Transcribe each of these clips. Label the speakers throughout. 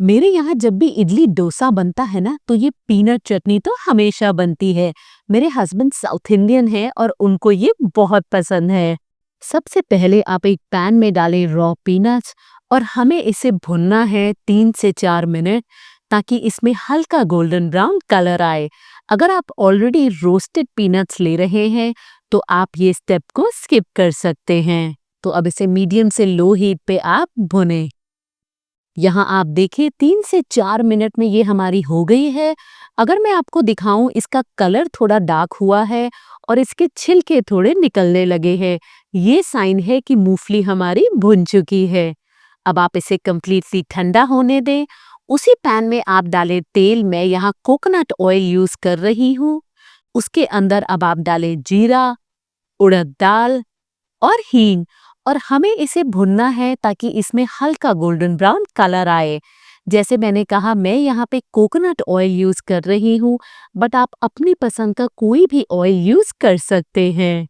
Speaker 1: मेरे यहाँ जब भी इडली डोसा बनता है ना तो ये पीनट चटनी तो हमेशा बनती है। मेरे हस्बैंड साउथ इंडियन है और उनको ये बहुत पसंद है। सबसे पहले आप एक पैन में डालें रॉ पीनट्स और हमें इसे भुनना है 3 से 4 मिनट ताकि इसमें हल्का गोल्डन ब्राउन कलर आए। अगर आप ऑलरेडी रोस्टेड पीनट्स ले रहे हैं तो आप ये स्टेप को स्किप कर सकते हैं। तो अब इसे मीडियम से लो हीट पे आप भुनें। यहाँ आप देखें 3 से 4 मिनट में ये हमारी हो गई है। अगर मैं आपको दिखाऊं इसका कलर थोड़ा डार्क हुआ है और इसके छिलके थोड़े निकलने लगे हैं, ये साइन है कि मूंगफली हमारी भुन चुकी है। अब आप इसे कम्प्लीटली ठंडा होने दें। उसी पैन में आप डालें तेल। मैं यहाँ कोकोनट ऑयल यूज कर रही हूँ। उसके अंदर अब आप डालें जीरा, उड़द दाल और हींग और हमें इसे भुनना है ताकि इसमें हल्का गोल्डन ब्राउन कलर आए। जैसे मैंने कहा मैं यहाँ पे कोकोनट ऑयल यूज कर रही हूँ, बट आप अपनी पसंद का कोई भी ऑयल यूज कर सकते हैं।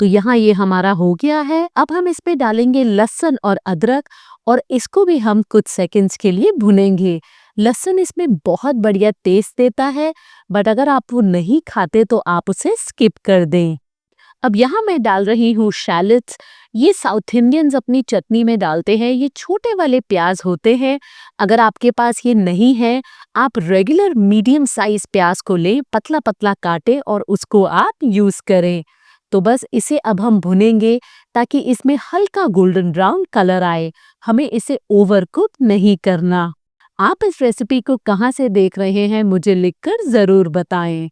Speaker 1: तो यहाँ ये हमारा हो गया है। अब हम इसमें डालेंगे लहसुन और अदरक और इसको भी हम कुछ सेकंड्स के लिए भुनेंगे। लहसुन इसमें बहुत बढ़िया टेस्ट देता है, बट अगर आप वो नहीं खाते तो आप उसे स्किप कर दें। अब यहाँ मैं डाल रही हूँ शैलोट्स। ये साउथ इंडियंस अपनी चटनी में डालते हैं। ये छोटे वाले प्याज होते हैं। अगर आपके पास ये नहीं है, आप रेगुलर मीडियम साइज प्याज को लें, पतला पतला काटें और उसको आप यूज करें। तो बस इसे अब हम भुनेंगे ताकि इसमें हल्का गोल्डन ब्राउन कलर आए। हमें इसे ओवर कुक नहीं करना। आप इस रेसिपी को कहाँ से देख रहे हैं मुझे लिखकर जरूर बताएं।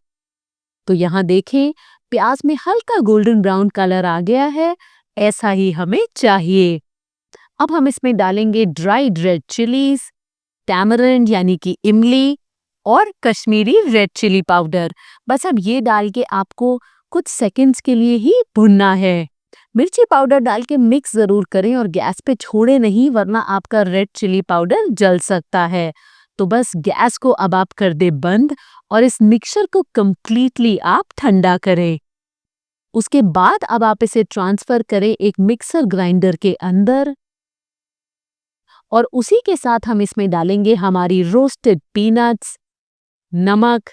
Speaker 1: तो यहाँ देखें प्याज में हल्का गोल्डन ब्राउन कलर आ गया है। ऐसा ही हमें चाहिए। अब हम इसमें डालेंगे ड्राइड रेड चिलीज, टैमरिंड यानी कि इमली और कश्मीरी रेड चिली पाउडर। बस अब ये डाल के आपको कुछ सेकंड्स के लिए ही भुनना है। मिर्ची पाउडर डाल के मिक्स जरूर करें और गैस पे छोड़े नहीं, वरना आपका रेड चिली पाउडर जल सकता है। तो बस गैस को अब आप कर दे बंद और इस मिक्सचर को कंप्लीटली आप ठंडा करें। उसके बाद अब आप इसे ट्रांसफर करें एक मिक्सर ग्राइंडर के अंदर और उसी के साथ हम इसमें डालेंगे हमारी रोस्टेड पीनट्स, नमक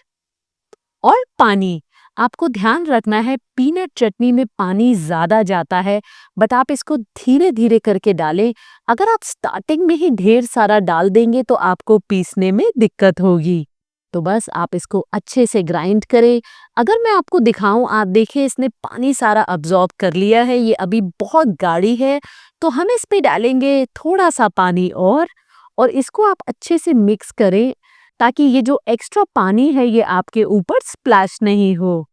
Speaker 1: और पानी। आपको ध्यान रखना है पीनट चटनी में पानी ज्यादा जाता है, बट आप इसको धीरे धीरे करके डालें। अगर आप स्टार्टिंग में ही ढेर सारा डाल देंगे तो आपको पीसने में दिक्कत होगी। तो बस आप इसको अच्छे से ग्राइंड करें। अगर मैं आपको दिखाऊं, आप देखें इसने पानी सारा अब्जॉर्ब कर लिया है। ये अभी बहुत गाढ़ी है, तो हम इस पे डालेंगे थोड़ा सा पानी और इसको आप अच्छे से मिक्स करें ताकि ये जो एक्स्ट्रा पानी है ये आपके ऊपर स्प्लैश नहीं हो।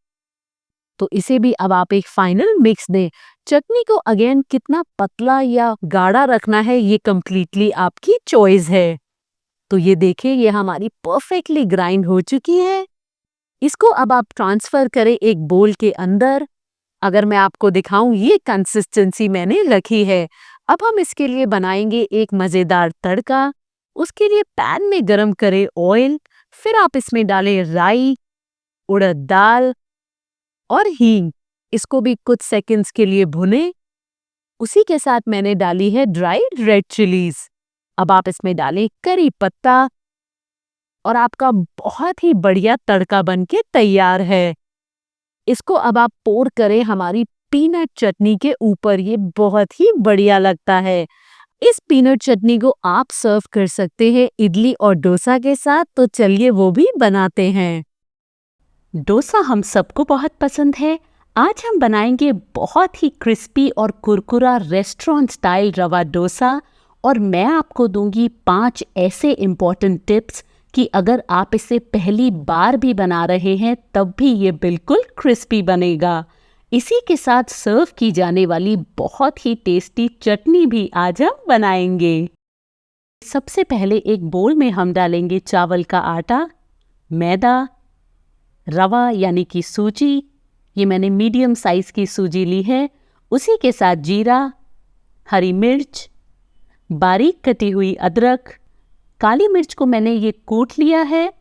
Speaker 1: तो इसे भी अब आप एक फाइनल मिक्स दें। चटनी को अगेन कितना पतला या गाढ़ा रखना है ये कंप्लीटली आपकी चॉइस है। तो ये देखिए ये हमारी परफेक्टली ग्राइंड हो चुकी है। इसको अब आप ट्रांसफर करें एक बोल के अंदर। अगर मैं आपको दिखाऊं ये कंसिस्टेंसी मैंने रखी है। अब हम इसके लिए बनाएंगे एक मजेदार तड़का। उसके लिए पैन में गरम करें ऑयल, फिर आप इसमें डालें राई, उड़द दाल और हींग। इसको भी कुछ सेकंड्स के लिए भुने। उसी के साथ मैंने डाली है ड्राइड रेड चिलीज। अब आप इसमें डालें करी पत्ता और आपका बहुत ही बढ़िया तड़का बनके तैयार है। इसको अब आप पोर करें हमारी पीनट चटनी के ऊपर। ये बहुत ही बढ़िया लगता है। इस पीनट चटनी को आप सर्व कर सकते हैं इडली और डोसा के साथ। तो चलिए वो भी बनाते हैं।
Speaker 2: डोसा हम सबको बहुत पसंद है। आज हम बनाएंगे बहुत ही क्रिस्पी और कुरकुरा रेस्टोरेंट स्टाइल रवा डोसा और मैं आपको दूंगी 5 ऐसे इम्पॉर्टेंट टिप्स कि अगर आप इसे पहली बार भी बना रहे हैं तब भी ये बिल्कुल क्रिस्पी बनेगा। इसी के साथ सर्व की जाने वाली बहुत ही टेस्टी चटनी भी आज हम बनाएंगे। सबसे पहले एक बोल में हम डालेंगे चावल का आटा, मैदा, रवा यानी कि सूजी। ये मैंने मीडियम साइज की सूजी ली है। उसी के साथ जीरा, हरी मिर्च, बारीक कटी हुई अदरक, काली मिर्च को मैंने ये कूट लिया है।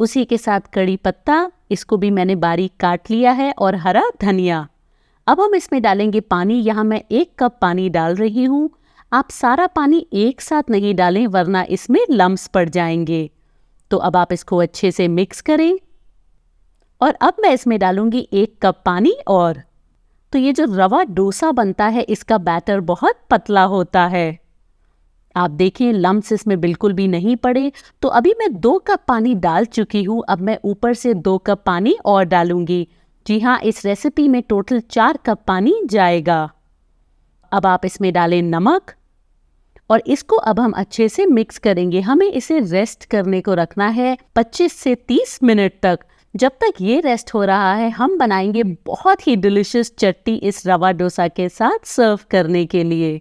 Speaker 2: उसी के साथ कड़ी पत्ता, इसको भी मैंने बारीक काट लिया है, और हरा धनिया। अब हम इसमें डालेंगे पानी। यहाँ मैं 1 कप पानी डाल रही हूँ। आप सारा पानी एक साथ नहीं डालें वरना इसमें लम्प्स पड़ जाएंगे। तो अब आप इसको अच्छे से मिक्स करें और अब मैं इसमें डालूंगी 1 कप पानी और। तो ये जो रवा डोसा बनता है इसका बैटर बहुत पतला होता है। आप देखें लम्प्स इसमें बिल्कुल भी नहीं पड़े। तो अभी मैं 2 कप पानी डाल चुकी हूँ। अब मैं ऊपर से 2 कप पानी और डालूंगी। जी हाँ, इस रेसिपी में टोटल 4 कप पानी जाएगा। अब आप इसमें डालें नमक और इसको अब हम अच्छे से मिक्स करेंगे। हमें इसे रेस्ट करने को रखना है 25 से 30 मिनट तक। जब तक ये रेस्ट हो रहा है हम बनाएंगे बहुत ही डिलिशियस चटनी इस रवा डोसा के साथ सर्व करने के लिए।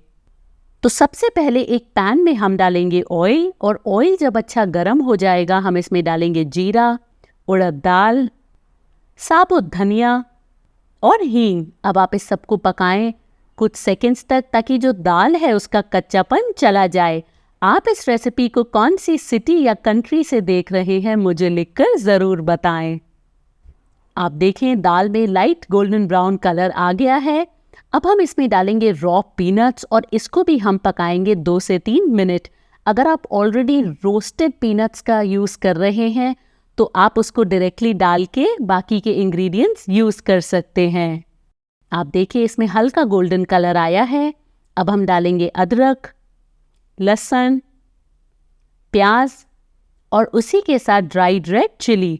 Speaker 2: तो सबसे पहले एक पैन में हम डालेंगे ऑयल और ऑयल जब अच्छा गर्म हो जाएगा हम इसमें डालेंगे जीरा, उड़द दाल, साबुत धनिया और हींग। अब आप इस सबको पकाएं कुछ सेकंड्स तक ताकि जो दाल है उसका कच्चापन चला जाए। आप इस रेसिपी को कौन सी सिटी या कंट्री से देख रहे हैं मुझे लिखकर ज़रूर बताएं। आप देखें दाल में लाइट गोल्डन ब्राउन कलर आ गया है। अब हम इसमें डालेंगे रॉ पीनट्स और इसको भी हम पकाएंगे 2 से 3 मिनट। अगर आप ऑलरेडी रोस्टेड पीनट्स का यूज़ कर रहे हैं तो आप उसको डायरेक्टली डाल के बाकी के इंग्रेडिएंट्स यूज़ कर सकते हैं। आप देखिए इसमें हल्का गोल्डन कलर आया है। अब हम डालेंगे अदरक, लहसुन, प्याज और उसी के साथ ड्राइड रेड चिली।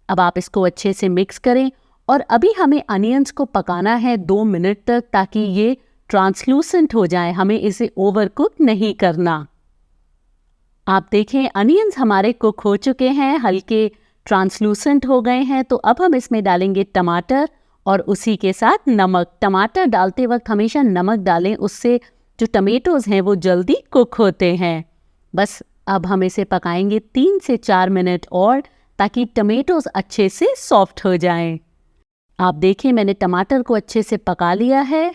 Speaker 2: अब आप इसको अच्छे से मिक्स करें और अभी हमें अनियंस को पकाना है 2 मिनट तक ताकि ये ट्रांसलूसेंट हो जाए। हमें इसे ओवरकुक नहीं करना। आप देखें अनियंस हमारे कुक हो चुके हैं, हल्के ट्रांसलूसेंट हो गए हैं। तो अब हम इसमें डालेंगे टमाटर और उसी के साथ नमक। टमाटर डालते वक्त हमेशा नमक डालें, उससे जो टमेटोज़ हैं वो जल्दी कुक होते हैं। बस अब हम इसे पकाएंगे 3 से 4 मिनट और ताकि टमेटोज़ अच्छे से सॉफ्ट हो जाएं। आप देखें मैंने टमाटर को अच्छे से पका लिया है।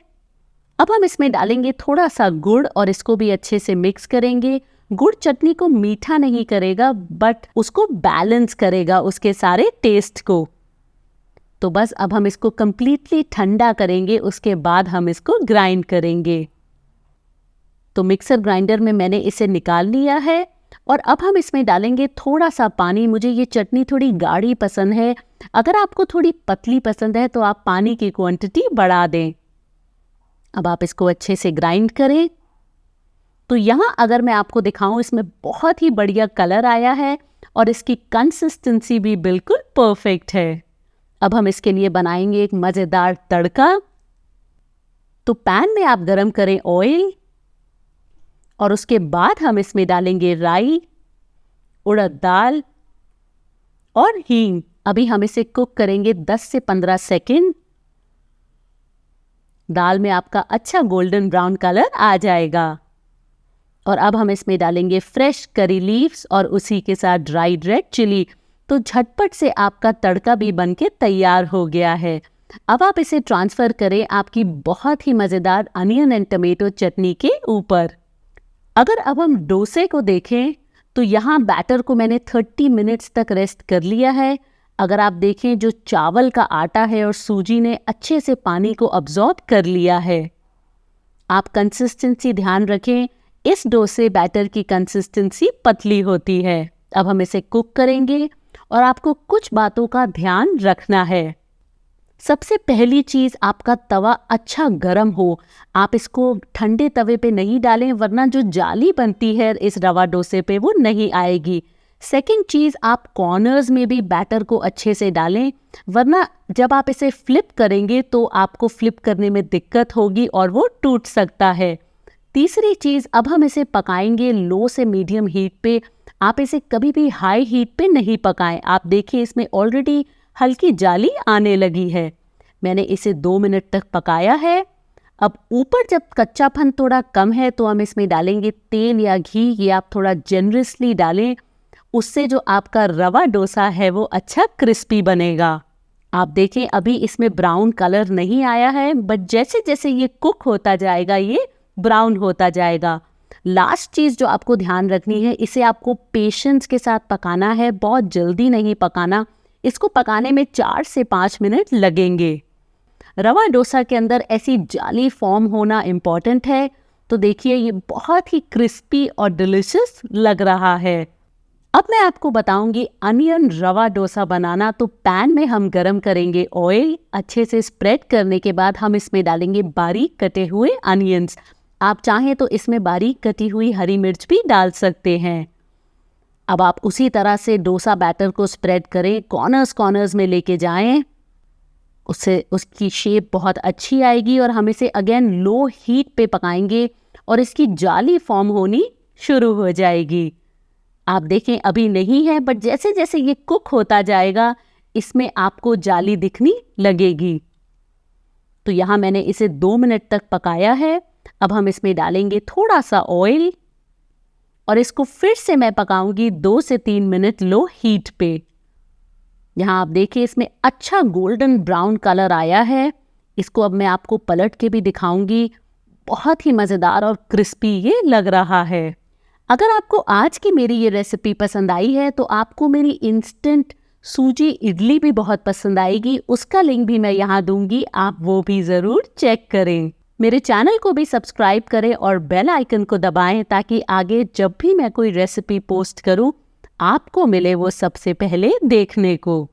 Speaker 2: अब हम इसमें डालेंगे थोड़ा सा गुड़ और इसको भी अच्छे से मिक्स करेंगे। गुड़ चटनी को मीठा नहीं करेगा बट उसको बैलेंस करेगा उसके सारे टेस्ट को। तो बस अब हम इसको कंप्लीटली ठंडा करेंगे, उसके बाद हम इसको ग्राइंड करेंगे। तो मिक्सर ग्राइंडर में मैंने इसे निकाल लिया है और अब हम इसमें डालेंगे थोड़ा सा पानी। मुझे ये चटनी थोड़ी गाढ़ी पसंद है। अगर आपको थोड़ी पतली पसंद है तो आप पानी की क्वांटिटी बढ़ा दें। अब आप इसको अच्छे से ग्राइंड करें। तो यहाँ अगर मैं आपको दिखाऊं इसमें बहुत ही बढ़िया कलर आया है और इसकी कंसिस्टेंसी भी बिल्कुल परफेक्ट है। अब हम इसके लिए बनाएंगे एक मज़ेदार तड़का। तो पैन में आप गरम करें ऑयल और उसके बाद हम इसमें डालेंगे राई, उड़द दाल और हींग। अभी हम इसे कुक करेंगे 10 से 15 सेकंड। दाल में आपका अच्छा गोल्डन ब्राउन कलर आ जाएगा और अब हम इसमें डालेंगे फ्रेश करी लीव्स और उसी के साथ ड्राइड रेड चिली। तो झटपट से आपका तड़का भी बनके तैयार हो गया है। अब आप इसे ट्रांसफ़र करें आपकी बहुत ही मज़ेदार अनियन एंड टमेटो चटनी के ऊपर। अगर अब हम डोसे को देखें तो यहाँ बैटर को मैंने 30 मिनट्स तक रेस्ट कर लिया है। अगर आप देखें जो चावल का आटा है और सूजी ने अच्छे से पानी को अब्जॉर्ब कर लिया है। आप कंसिस्टेंसी ध्यान रखें, इस डोसे बैटर की कंसिस्टेंसी पतली होती है। अब हम इसे कुक करेंगे और आपको कुछ बातों का ध्यान रखना है। सबसे पहली चीज़ आपका तवा अच्छा गर्म हो। आप इसको ठंडे तवे पे नहीं डालें वरना जो जाली बनती है इस रवा डोसे पे वो नहीं आएगी। सेकंड चीज़ आप कॉर्नर्स में भी बैटर को अच्छे से डालें वरना जब आप इसे फ्लिप करेंगे तो आपको फ्लिप करने में दिक्कत होगी और वो टूट सकता है। तीसरी चीज़ अब हम इसे पकाएंगे लो से मीडियम हीट पे। आप इसे कभी भी हाई हीट पे नहीं पकाएं। आप देखिए इसमें ऑलरेडी हल्की जाली आने लगी है। मैंने इसे 2 मिनट तक पकाया है। अब ऊपर जब कच्चापन थोड़ा कम है तो हम इसमें डालेंगे तेल या घी। ये आप थोड़ा जेनरसली डालें, उससे जो आपका रवा डोसा है वो अच्छा क्रिस्पी बनेगा। आप देखें अभी इसमें ब्राउन कलर नहीं आया है बट जैसे जैसे ये कुक होता जाएगा ये ब्राउन होता जाएगा। लास्ट चीज़ जो आपको ध्यान रखनी है, इसे आपको पेशेंस के साथ पकाना है, बहुत जल्दी नहीं पकाना। इसको पकाने में 4 से 5 मिनट लगेंगे। रवा डोसा के अंदर ऐसी जाली फॉर्म होना इम्पॉर्टेंट है तो देखिए ये बहुत ही क्रिस्पी और डिलिशियस लग रहा है। अब मैं आपको बताऊंगी अनियन रवा डोसा बनाना। तो पैन में हम गरम करेंगे ऑयल। अच्छे से स्प्रेड करने के बाद हम इसमें डालेंगे बारीक कटे हुए अनियंस। आप चाहें तो इसमें बारीक कटी हुई हरी मिर्च भी डाल सकते हैं। अब आप उसी तरह से डोसा बैटर को स्प्रेड करें, कॉर्नर्स में लेके जाएं। उससे उसकी शेप बहुत अच्छी आएगी और हम इसे अगेन लो हीट पे पकाएंगे और इसकी जाली फॉर्म होनी शुरू हो जाएगी। आप देखें अभी नहीं है, बट जैसे जैसे ये कुक होता जाएगा इसमें आपको जाली दिखनी लगेगी। तो यहाँ मैंने इसे 2 मिनट तक पकाया है। अब हम इसमें डालेंगे थोड़ा सा ऑयल और इसको फिर से मैं पकाऊंगी 2 से 3 मिनट लो हीट पे। यहाँ आप देखिए इसमें अच्छा गोल्डन ब्राउन कलर आया है। इसको अब मैं आपको पलट के भी दिखाऊंगी। बहुत ही मज़ेदार और क्रिस्पी ये लग रहा है। अगर आपको आज की मेरी ये रेसिपी पसंद आई है तो आपको मेरी इंस्टेंट सूजी इडली भी बहुत पसंद आएगी। उसका लिंक भी मैं यहाँ दूंगी, आप वो भी ज़रूर चेक करें। मेरे चैनल को भी सब्सक्राइब करें और बेल आइकन को दबाएं ताकि आगे जब भी मैं कोई रेसिपी पोस्ट करूं आपको मिले वो सबसे पहले देखने को।